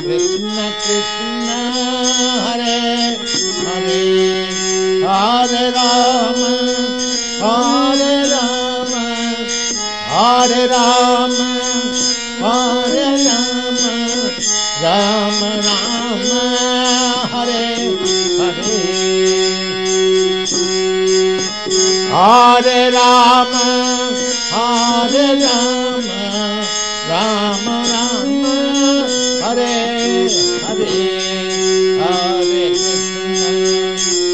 Krishna Krishna Hare Hare Hare Rama Hare Rama Hare Rama Hare Rama Rama Rama Hare Hare Hare Rama Hare Rama Rama Rama Hare Hare Hare Krishna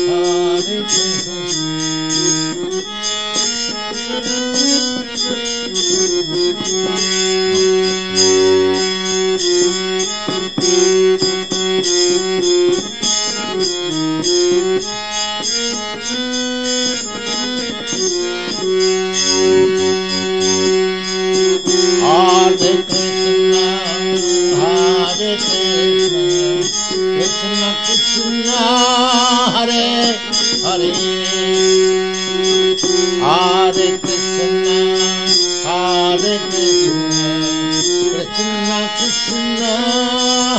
Hare Krishna Hare Krishna, Hare Krishna, Krishna Krishna, Hare Hare, Hare Krishna, Hare Krishna, Krishna Krishna,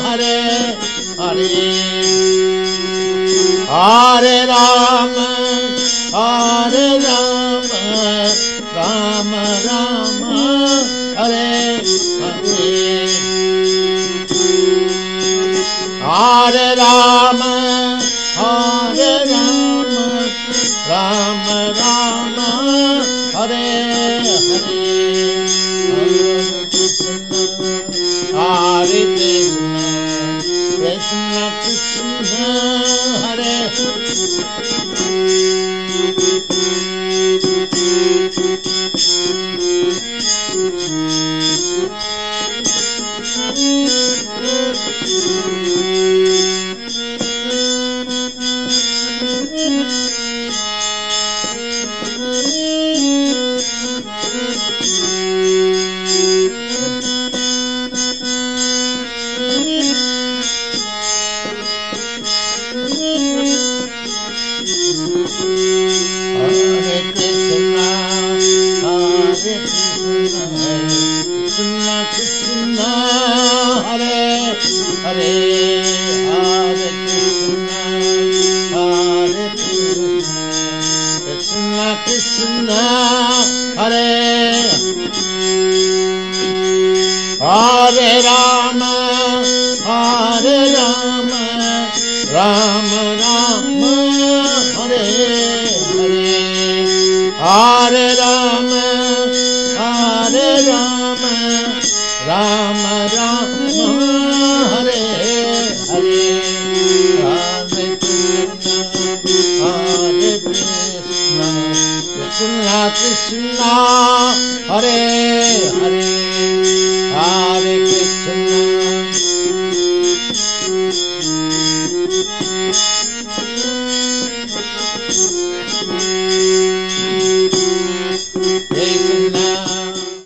Hare Hare, Hare Rama, Hare Rama, Rama Rama, Hare Hare, Hare Rama, Hare Rama, Rama Rama, Hare Hare, Hare Krishna, Hare Krishna, Krishna Krishna, Hare Krishna, Hare Hare Rama, Hare Rama, Rama Rama, Hare Hare, Hare Rama, Hare Rama, Rama Rama, Hare Hare, Hare Krishna, Hare Krishna, Krishna Krishna, Hare Hare, Hare Krishna.